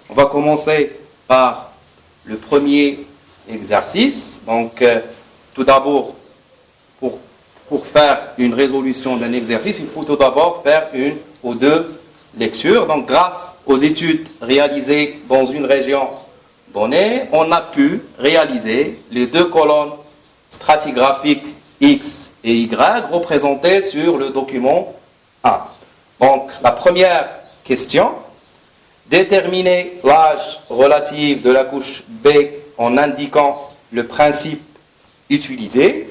On va commencer par le premier exercice. Donc, tout d'abord, pour faire une résolution d'un exercice, il faut tout d'abord faire une ou deux lectures. Donc, grâce aux études réalisées dans une région donnée, on a pu réaliser les deux colonnes stratigraphiques X et Y représentées sur le document A. Donc, la première question, déterminer l'âge relatif de la couche B en indiquant le principe utilisé.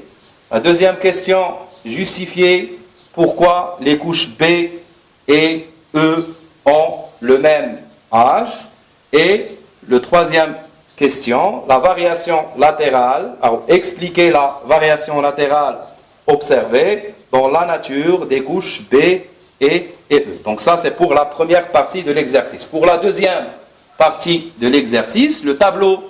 La deuxième question, justifier pourquoi les couches B et E ont le même âge. Et le troisième question, la variation latérale, alors expliquer la variation latérale observée dans la nature des couches B et E. Donc ça, c'est pour la première partie de l'exercice. Pour la deuxième partie de l'exercice, le tableau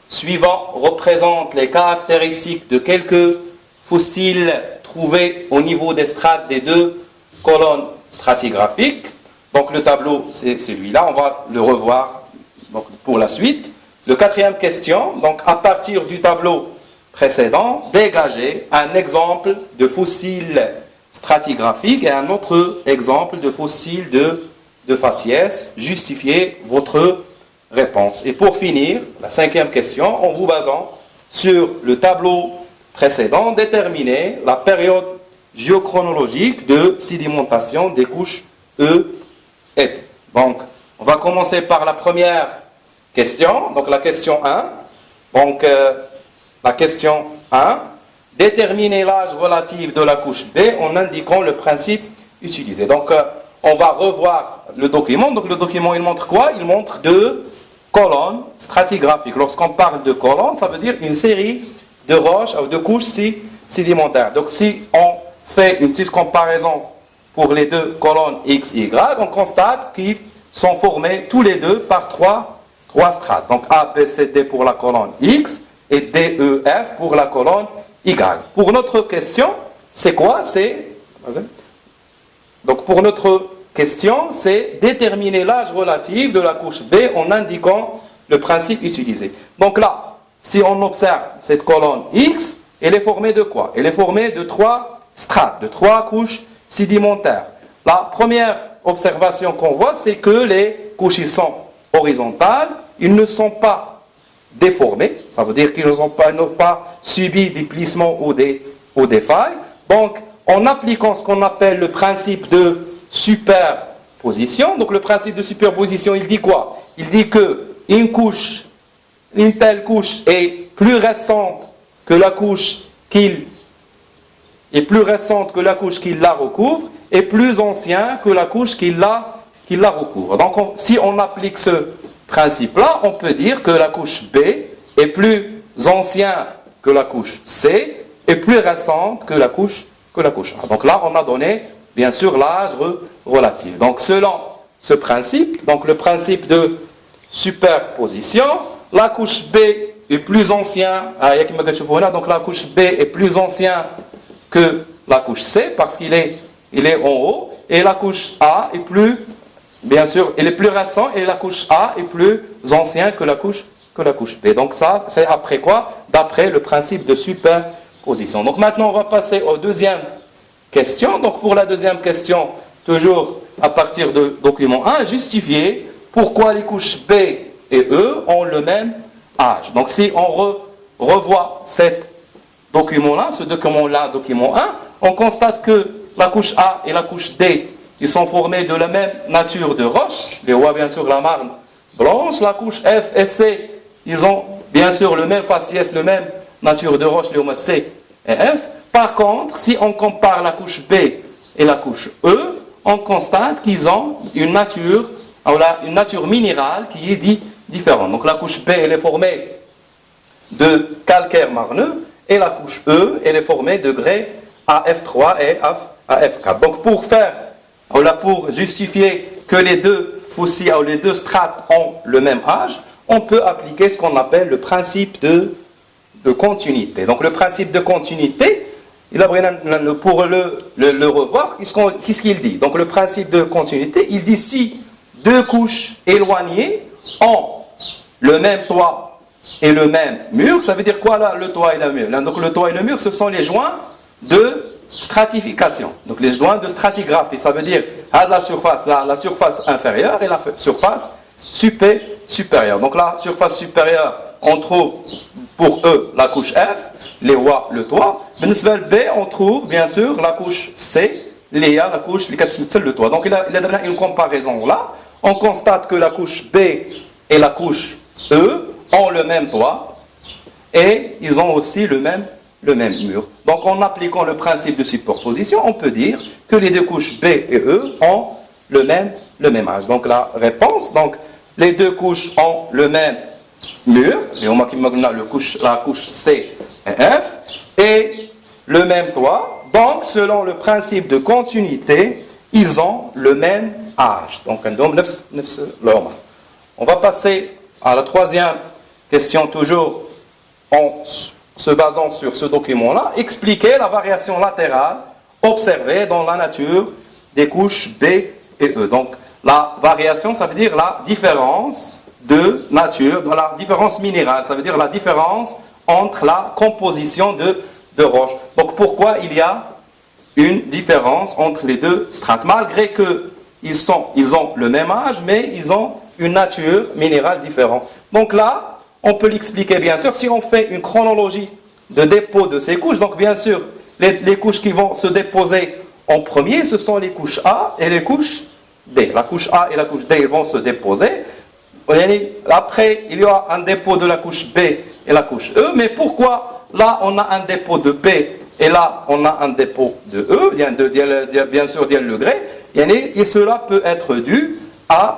suivant représente les caractéristiques de quelques fossiles trouvés au niveau des strates des deux colonnes stratigraphiques. Donc le tableau, c'est celui-là, on va le revoir donc, pour la suite. Le quatrième question, donc à partir du tableau précédent, dégager un exemple de fossile stratigraphique et un autre exemple de fossile de faciès. Justifiez votre réponse. Et pour finir, la cinquième question, en vous basant sur le tableau précédent, déterminer la période géochronologique de sédimentation des couches E et P. Donc, on va commencer par la première question, donc la question 1. Donc, la question 1, déterminer l'âge relatif de la couche B en indiquant le principe utilisé. Donc, on va revoir le document. Donc, le document, il montre quoi? Il montre deux colonnes stratigraphiques. Lorsqu'on parle de colonnes, ça veut dire une série de roches ou de couches sédimentaires. Donc, si on fait une petite comparaison pour les deux colonnes X et Y, on constate qu'ils sont formés tous les deux par trois strates. Donc, A, B, C, D pour la colonne X et D, E, F pour la colonne Y. Pour notre question, c'est quoi? Donc, pour notre question, c'est déterminer l'âge relatif de la couche B en indiquant le principe utilisé. Donc là, si on observe cette colonne X, elle est formée de quoi? Elle est formée de trois strates, de trois couches sédimentaires. La première observation qu'on voit, c'est que les couches sont horizontales, ils ne sont pas déformés, ça veut dire qu'ils n'ont pas subi des plissements ou des failles. Donc, en appliquant ce qu'on appelle le principe de superposition, donc le principe de superposition, il dit quoi? Il dit que une telle couche est plus récente que la couche qui la recouvre et plus ancienne que la couche qui la recouvre. Donc, si on applique ce principe-là, on peut dire que la couche B est plus ancienne que la couche C et plus récente que la couche A. Donc là, on a donné, bien sûr, l'âge relatif. Donc, selon ce principe, donc le principe de superposition, la couche B est plus ancienne, donc la couche B est plus ancienne que la couche C parce qu'il est en haut, et la couche A est plus, bien sûr, elle est plus récente, et la couche A est plus ancienne que la couche B. Donc ça, c'est après quoi? D'après le principe de superposition. Donc maintenant, on va passer aux deuxième question. Donc pour la deuxième question, toujours à partir de document 1, justifier pourquoi les couches B et E ont le même âge. Donc si on revoit ce document-là, document 1, on constate que la couche A et la couche D, ils sont formés de la même nature de roche, les voit bien sûr la marne blanche. La couche F et C, ils ont bien sûr le même faciès, le même nature de roche, les C et F. Par contre, si on compare la couche B et la couche E, on constate qu'ils ont une nature minérale qui est différente. Donc la couche B, elle est formée de calcaire marneux, et la couche E, elle est formée de grès AF3 et AF4. Donc pour justifier que les deux fossiles ou les deux strates ont le même âge, on peut appliquer ce qu'on appelle le principe de continuité. Donc le principe de continuité, pour le revoir, qu'est-ce qu'il dit? Donc le principe de continuité, il dit si deux couches éloignées ont le même toit et le même mur. Ça veut dire quoi là, le toit et le mur? Là, donc le toit et le mur, ce sont les joints de stratification. Donc les joints de stratigraphie, ça veut dire la surface inférieure et la surface supérieure. Donc la surface supérieure, on trouve pour eux la couche F, les OA, le toit. Dans B, on trouve bien sûr la couche C, les A, la couche, les 4 le toit. Donc il a une comparaison là. On constate que la couche B et la couche E ont le même toit et ils ont aussi le même mur. Donc en appliquant le principe de superposition, on peut dire que les deux couches B et E ont le même âge. Donc la réponse, donc les deux couches ont le même mur, la couche C et F, et le même toit. Donc selon le principe de continuité, ils ont le même âge. Donc on va passer à la troisième question, toujours en se basant sur ce document-là, expliquer la variation latérale observée dans la nature des couches B et E. Donc, la variation, ça veut dire la différence de nature, de la différence minérale, ça veut dire la différence entre la composition de roches. Donc, pourquoi il y a une différence entre les deux strates, malgré qu'ils ont le même âge, mais ils ont une nature minérale différente. Donc là, on peut l'expliquer bien sûr si on fait une chronologie de dépôt de ces couches. Donc bien sûr, les couches qui vont se déposer en premier, ce sont les couches A et les couches D. La couche A et la couche D, ils vont se déposer. Après, il y aura un dépôt de la couche B et la couche E. Mais pourquoi là, on a un dépôt de B et là, on a un dépôt de E, bien sûr, le grès. Et cela peut être dû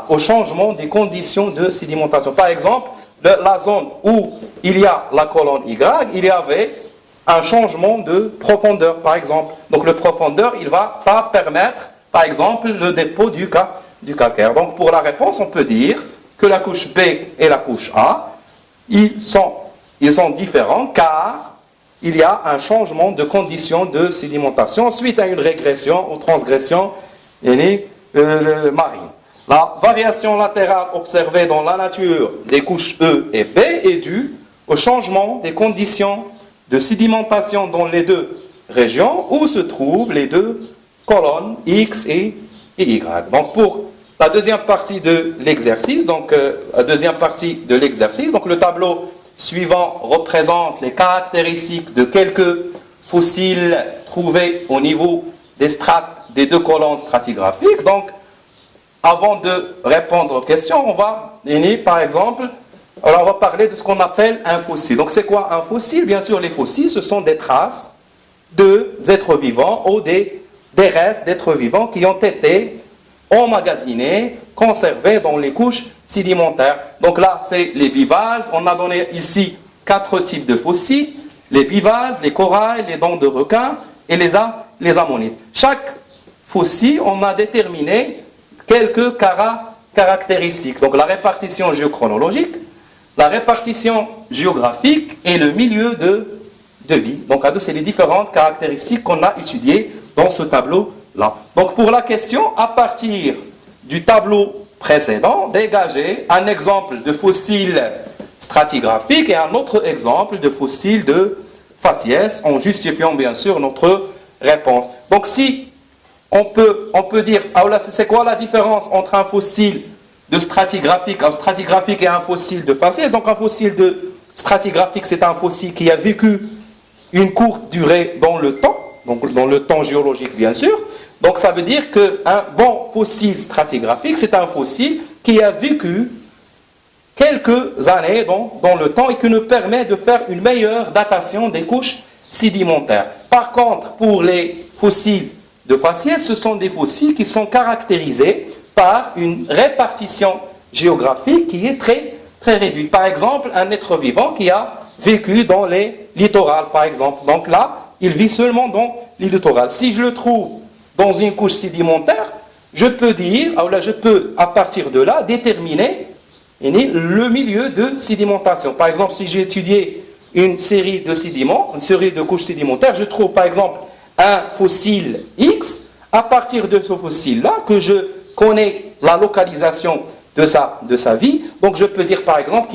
au changement des conditions de sédimentation. Par exemple, la zone où il y a la colonne Y, il y avait un changement de profondeur, par exemple. Donc, le profondeur, il ne va pas permettre, par exemple, le dépôt du calcaire. Donc, pour la réponse, on peut dire que la couche B et la couche A, ils sont différents car il y a un changement de conditions de sédimentation suite à une régression ou transgression marine. La variation latérale observée dans la nature des couches E et B est due au changement des conditions de sédimentation dans les deux régions où se trouvent les deux colonnes X et Y. Donc pour la deuxième partie de l'exercice, donc le tableau suivant représente les caractéristiques de quelques fossiles trouvés au niveau des strates des deux colonnes stratigraphiques. Donc avant de répondre aux questions, on va parler de ce qu'on appelle un fossile. Donc, c'est quoi un fossile? Bien sûr, les fossiles, ce sont des traces d'êtres vivants ou des restes d'êtres vivants qui ont été emmagasinés, conservés dans les couches sédimentaires. Donc là, c'est les bivalves. On a donné ici 4 types de fossiles. Les bivalves, les corails, les dents de requin et les ammonites. Chaque fossile, on a déterminé quelques caractéristiques. Donc la répartition géochronologique, la répartition géographique et le milieu de vie. Donc c'est les différentes caractéristiques qu'on a étudiées dans ce tableau-là. Donc pour la question, à partir du tableau précédent, dégagez un exemple de fossile stratigraphique et un autre exemple de fossile de faciès en justifiant bien sûr notre réponse. Donc si on peut dire, c'est quoi la différence entre un fossile de stratigraphique et un fossile de faciès? Donc un fossile de stratigraphique, c'est un fossile qui a vécu une courte durée dans le temps, donc dans le temps géologique bien sûr. Donc ça veut dire qu'un bon fossile stratigraphique, c'est un fossile qui a vécu quelques années dans le temps et qui nous permet de faire une meilleure datation des couches sédimentaires. Par contre, pour les fossiles de faciès, ce sont des fossiles qui sont caractérisés par une répartition géographique qui est très, très réduite. Par exemple, un être vivant qui a vécu dans les littorales, par exemple. Donc là, il vit seulement dans les littorales. Si je le trouve dans une couche sédimentaire, je peux à partir de là, déterminer le milieu de sédimentation. Par exemple, si j'ai étudié une série de sédiments, une série de couches sédimentaires, je trouve par exemple un fossile X, à partir de ce fossile-là, que je connais la localisation de sa vie, Donc je peux dire par exemple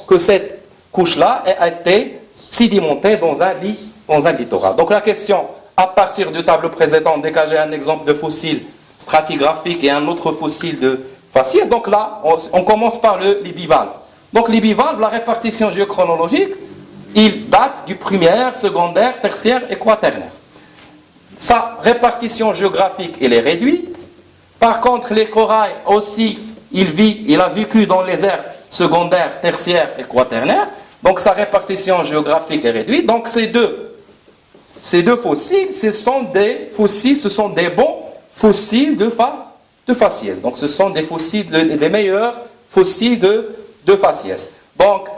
que cette couche-là a été sédimentée dans un littoral. Donc la question, à partir du tableau précédent, dès que j'ai un exemple de fossile stratigraphique et un autre fossile de faciès, donc là, on commence par les bivalves. Donc les bivalves, la répartition géochronologique, il date du primaire, secondaire, tertiaire et quaternaire. Sa répartition géographique, elle est réduite. Par contre, les corails aussi, il a vécu dans les aires secondaires, tertiaires et quaternaires. Donc sa répartition géographique est réduite. Donc ces deux fossiles, ce sont des bons fossiles de faciès. Donc ce sont des fossiles, des meilleurs fossiles de faciès. Donc,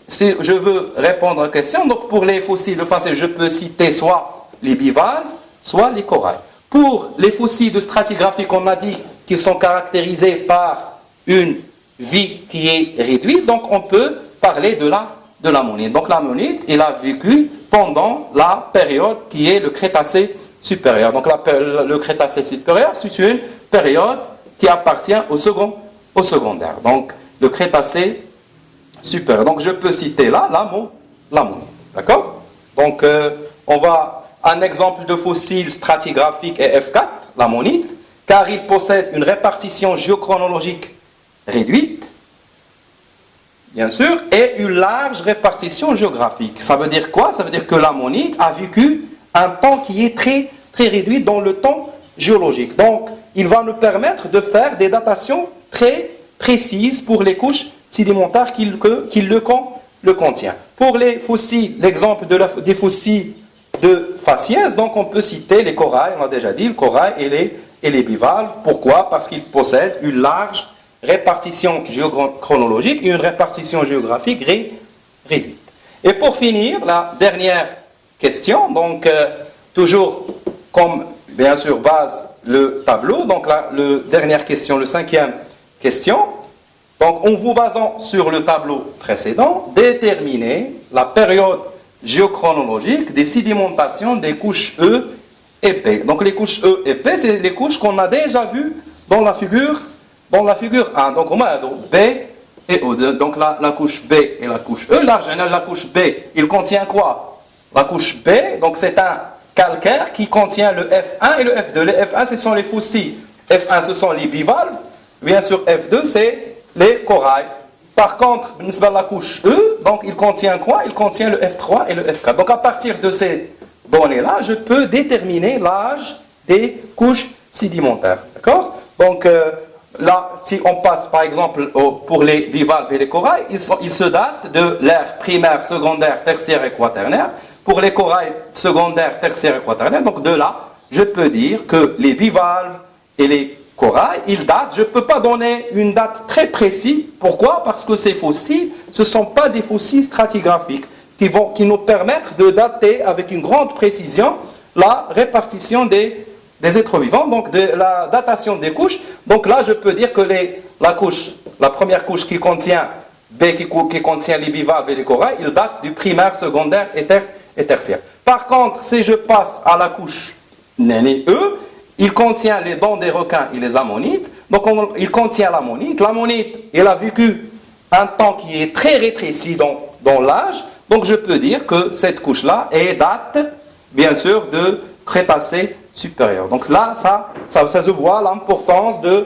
si je veux répondre à la question, donc pour les fossiles de faciès, je peux citer soit les bivalves, soit les corails. Pour les fossiles de stratigraphie, on a dit qu'ils sont caractérisés par une vie qui est réduite, donc on peut parler de l'ammonite. Donc l'ammonite, il a vécu pendant la période qui est le Crétacé supérieur. Donc le Crétacé supérieur, c'est une période qui appartient au secondaire. Donc le Crétacé supérieur. Donc je peux citer là l'ammonite. D'accord? Donc on va un exemple de fossile stratigraphique est F4, l'ammonite, car il possède une répartition géochronologique réduite, bien sûr, et une large répartition géographique. Ça veut dire quoi? Ça veut dire que l'ammonite a vécu un temps qui est très, très réduit dans le temps géologique. Donc, il va nous permettre de faire des datations très précises pour les couches sédimentaires qu'il le contient. Pour les fossiles, l'exemple des fossiles de faciès, donc on peut citer les corails, on a déjà dit, le corail et les bivalves. Pourquoi? Parce qu'ils possèdent une large répartition chronologique et une répartition géographique réduite. Et pour finir, la dernière question, donc toujours comme bien sûr base le tableau, donc la dernière question, le 5e question. Donc en vous basant sur le tableau précédent, déterminez la période géochronologique des sédimentations des couches E et P. Donc les couches E et P, c'est les couches qu'on a déjà vues dans la figure 1. Donc on a B et O2. Donc la couche B et la couche E. Là, la couche B, il contient quoi? La couche B, donc c'est un calcaire qui contient le F1 et le F2. Les F1, ce sont les fossiles. F1, ce sont les bivalves. Bien sûr, F2, c'est les corails. Par contre, la couche E, donc il contient quoi? Il contient le F3 et le F4. Donc à partir de ces données-là, je peux déterminer l'âge des couches sédimentaires. D'accord? Donc là, si on passe par exemple pour les bivalves et les corails, ils se datent de l'ère primaire, secondaire, tertiaire et quaternaire. Pour les corails secondaires, tertiaires et quaternaires, donc de là, je peux dire que les bivalves et les corail, il date, je ne peux pas donner une date très précise. Pourquoi? Parce que ces fossiles, ce ne sont pas des fossiles stratigraphiques qui nous permettent de dater avec une grande précision la répartition des êtres vivants, donc de la datation des couches. Donc là, je peux dire que la première couche qui contient B, qui contient les bivalves et les corails, il date du primaire, secondaire et tertiaire. Par contre, si je passe à la couche E, il contient les dents des requins et les ammonites. Donc, il contient l'ammonite. L'ammonite, elle a vécu un temps qui est très rétréci dans l'âge. Donc, je peux dire que cette couche-là date, bien sûr, de Crétacé supérieur. Donc là, ça se voit l'importance d'un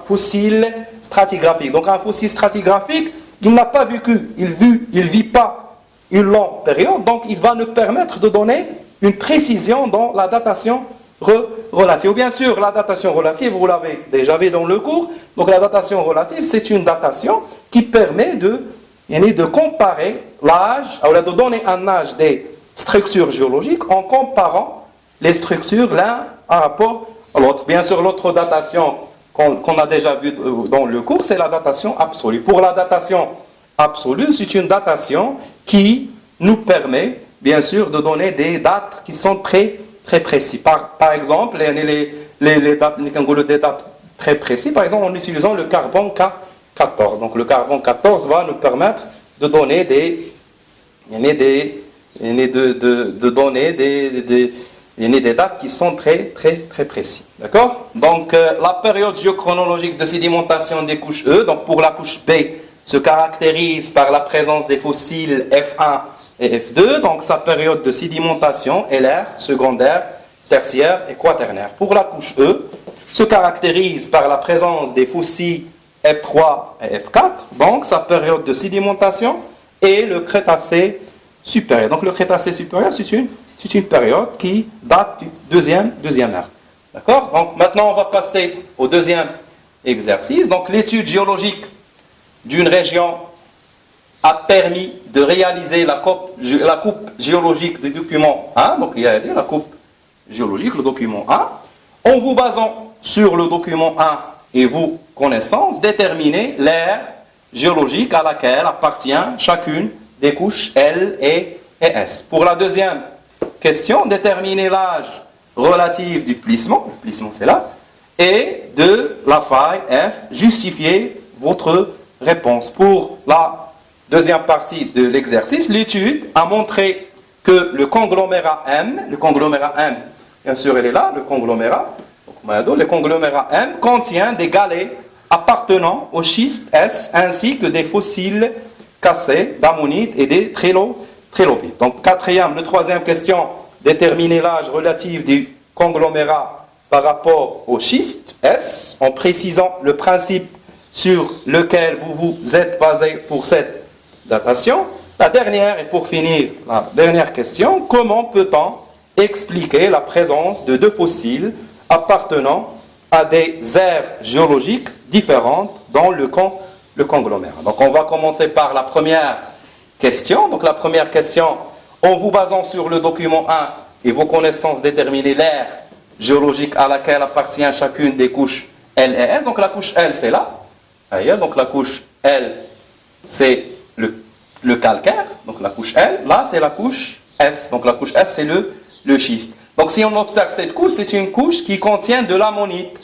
fossile stratigraphique. Donc, un fossile stratigraphique, il n'a pas vécu, il vit pas une longue période. Donc, il va nous permettre de donner une précision dans la datation relative. Bien sûr, la datation relative, vous l'avez déjà vu dans le cours. Donc la datation relative, c'est une datation qui permet de comparer l'âge, de donner un âge des structures géologiques en comparant les structures l'un en rapport à l'autre. Bien sûr, l'autre datation qu'on a déjà vue dans le cours, c'est la datation absolue. Pour la datation absolue, c'est une datation qui nous permet, bien sûr, de donner des dates qui sont très précis. Par exemple, les dates très précises, par exemple, en utilisant le carbone 14. Donc, le carbone 14 va nous permettre de donner Il y a des dates qui sont très précises. D'accord? Donc, la période géochronologique de sédimentation des couches E, donc pour la couche B, se caractérise par la présence des fossiles F1 et F2. Donc, sa période de sédimentation est l'ère secondaire, tertiaire et quaternaire. Pour la couche E, se caractérise par la présence des fossiles F3 et F4. Donc, sa période de sédimentation est le Crétacé supérieur. Donc, le Crétacé supérieur, c'est une période qui date du deuxième ère. D'accord? Donc maintenant on va passer au deuxième exercice. Donc l'étude géologique d'une région a permis de réaliser la coupe géologique du document 1. Donc il y a la coupe géologique, le document 1. En vous basant sur le document 1 et vos connaissances, déterminer l'ère géologique à laquelle appartient chacune des couches L et S. Pour la deuxième question, déterminer l'âge relatif du plissement, le plissement c'est là, et de la faille F, justifiez votre réponse. Pour la deuxième partie de l'exercice, l'étude a montré que le conglomérat M, bien sûr il est là, le conglomérat M contient des galets appartenant au schiste S ainsi que des fossiles cassés d'ammonite et des trilobites. Donc, la troisième question, déterminer l'âge relatif du conglomérat par rapport au schiste S, en précisant le principe sur lequel vous vous êtes basé pour cette datation. La dernière, et pour finir, la dernière question, comment peut-on expliquer la présence de deux fossiles appartenant à des aires géologiques différentes dans le conglomérat? Donc, on va commencer par la première question. Donc la première question, en vous basant sur le document 1 et vos connaissances, déterminer l'ère géologique à laquelle appartient chacune des couches L et S. Donc la couche L c'est là. Donc la couche L c'est le calcaire. Donc la couche L, là c'est la couche S. Donc la couche S c'est le schiste. Donc si on observe cette couche, c'est une couche qui contient de l'ammonite.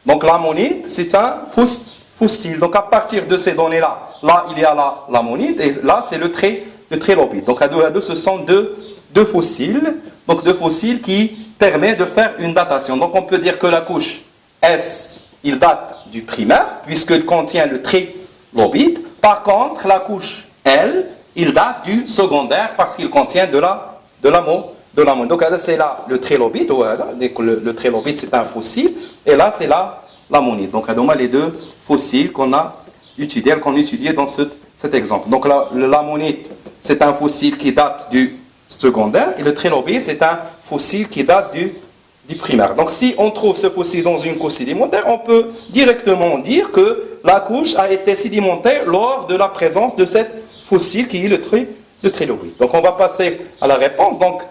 Donc l'ammonite c'est un fossile. Donc à partir de ces données-là, là il y a l'ammonite et là c'est le trilobite. Donc à deux, ce sont deux fossiles. Donc deux fossiles qui permettent de faire une datation. Donc on peut dire que la couche S, il date du primaire puisqu'il contient le trilobite. Par contre, la couche L, il date du secondaire parce qu'il contient de l'ammonite. Donc c'est là le trilobite. Le trilobite c'est un fossile et là c'est l'ammonite. Donc, les deux fossiles qu'on a étudiés dans cet exemple. Donc, l'ammonite, c'est un fossile qui date du secondaire et le trilobite, c'est un fossile qui date du primaire. Donc, si on trouve ce fossile dans une couche sédimentaire, on peut directement dire que la couche a été sédimentée lors de la présence de cette fossile qui est le trilobite. Donc, on va passer à la réponse. Donc,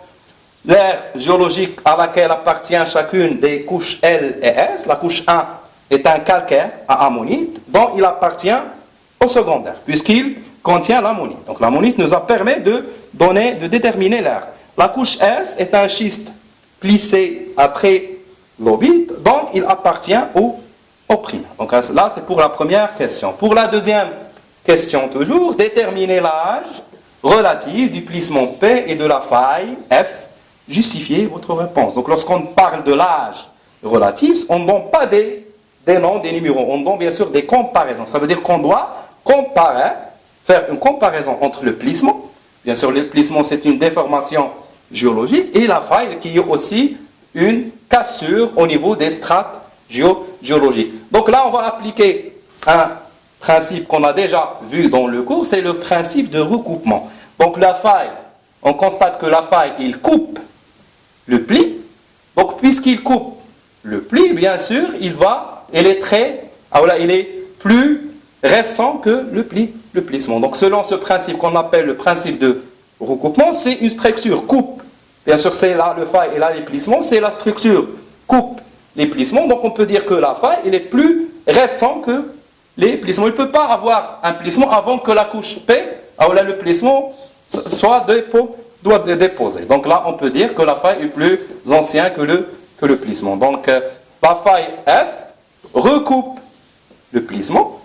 l'ère géologique à laquelle appartient chacune des couches L et S, la couche 1 est un calcaire à ammonite dont il appartient au secondaire puisqu'il contient l'ammonite. Donc l'ammonite nous a permis de déterminer l'ère. La couche S est un schiste plissé à trilobite, donc il appartient au primaire. Donc là c'est pour la première question. Pour la deuxième question toujours, déterminer l'âge relatif du plissement P et de la faille F. Justifiez votre réponse. Donc lorsqu'on parle de l'âge relatif, on ne donne pas des noms, des numéros. On donne bien sûr des comparaisons. Ça veut dire qu'on doit faire une comparaison entre le plissement. Bien sûr, le plissement, c'est une déformation géologique. Et la faille, qui est aussi une cassure au niveau des strates géologiques. Donc là, on va appliquer un principe qu'on a déjà vu dans le cours, c'est le principe de recoupement. Donc la faille, on constate que la faille, il coupe le pli. Donc puisqu'il coupe le pli, bien sûr, il est plus récent que le plissement. Donc selon ce principe qu'on appelle le principe de recoupement, c'est une structure coupe. Bien sûr, c'est là le faille et là les plissements, c'est la structure coupe les plissements. Donc on peut dire que la faille, il est plus récent que les plissements. Il ne peut pas avoir un plissement avant que la couche P, le plissement doit déposer. Donc là, on peut dire que la faille est plus ancienne que le plissement. Donc la faille F recoupe le plissement.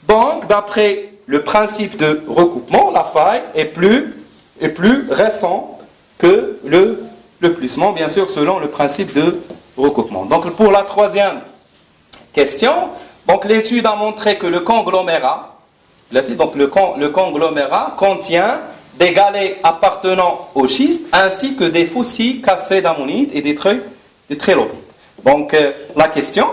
Donc, d'après le principe de recoupement, la faille est plus récente que le plissement, bien sûr, selon le principe de recoupement. Donc, pour la troisième question, donc l'étude a montré que le conglomérat, donc le conglomérat contient des galets appartenant au schiste, ainsi que des fossiles cassés d'ammonite et des trilobites. Donc, la question,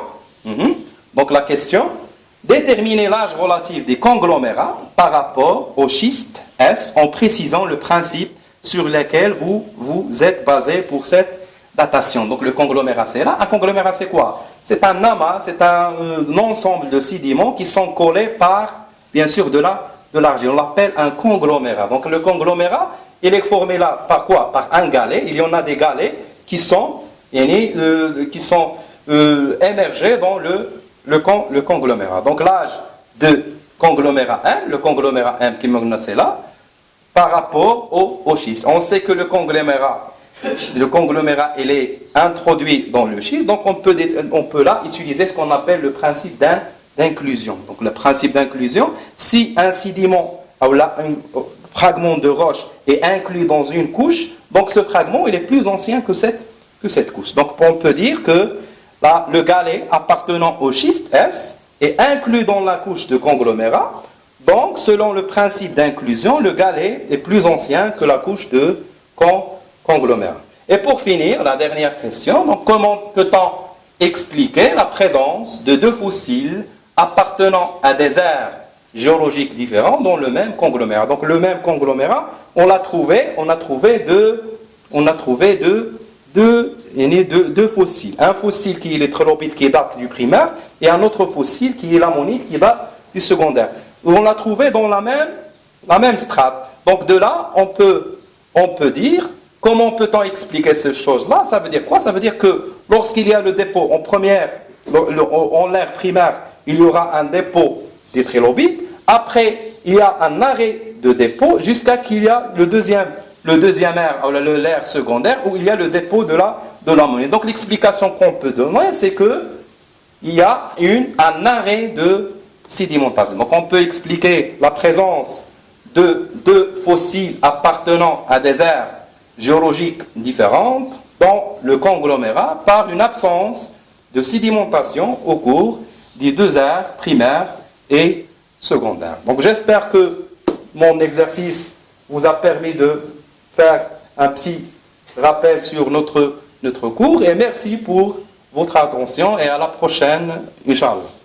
déterminer l'âge relatif des conglomérats par rapport au schiste S en précisant le principe sur lequel vous êtes basé pour cette datation. Donc le conglomérat c'est là. Un conglomérat c'est quoi? C'est un amas, c'est un ensemble de sédiments qui sont collés par, bien sûr, de l'argile. On l'appelle un conglomérat. Donc le conglomérat, il est formé là par quoi? Par un galet. Il y en a des galets qui sont émergés dans le conglomérat. Donc l'âge de conglomérat M, le conglomérat M qui est là, par rapport au schiste. On sait que le conglomérat il est introduit dans le schiste, donc on peut là utiliser ce qu'on appelle le principe d'inclusion. Donc le principe d'inclusion, si un sédiment ou un fragment de roche est inclus dans une couche, donc ce fragment il est plus ancien que cette couche. Donc on peut dire que là, le galet appartenant au schiste S est inclus dans la couche de conglomérat. Donc, selon le principe d'inclusion, le galet est plus ancien que la couche de conglomérat. Et pour finir, la dernière question, donc comment peut-on expliquer la présence de deux fossiles appartenant à des aires géologiques différentes dans le même conglomérat? Donc, le même conglomérat, on a trouvé deux fossiles. Un fossile qui est le trilobite qui date du primaire et un autre fossile qui est l'ammonite qui date du secondaire. On l'a trouvé dans la même strate. Donc de là, on peut dire, comment peut-on expliquer ces choses-là? Ça veut dire quoi? Ça veut dire que lorsqu'il y a le dépôt en l'aire primaire, il y aura un dépôt des trilobites. Après, il y a un arrêt de dépôt jusqu'à qu'il y a le deuxième aire, l'aire secondaire, où il y a le dépôt de l'ammonite. Donc l'explication qu'on peut donner, c'est qu'il y a un arrêt de sédimentation. Donc on peut expliquer la présence de deux fossiles appartenant à des aires géologiques différentes dans le conglomérat par une absence de sédimentation au cours des deux aires primaires et secondaires. Donc j'espère que mon exercice vous a permis de faire un petit rappel sur notre cours et merci pour votre attention et à la prochaine, Inch'Allah.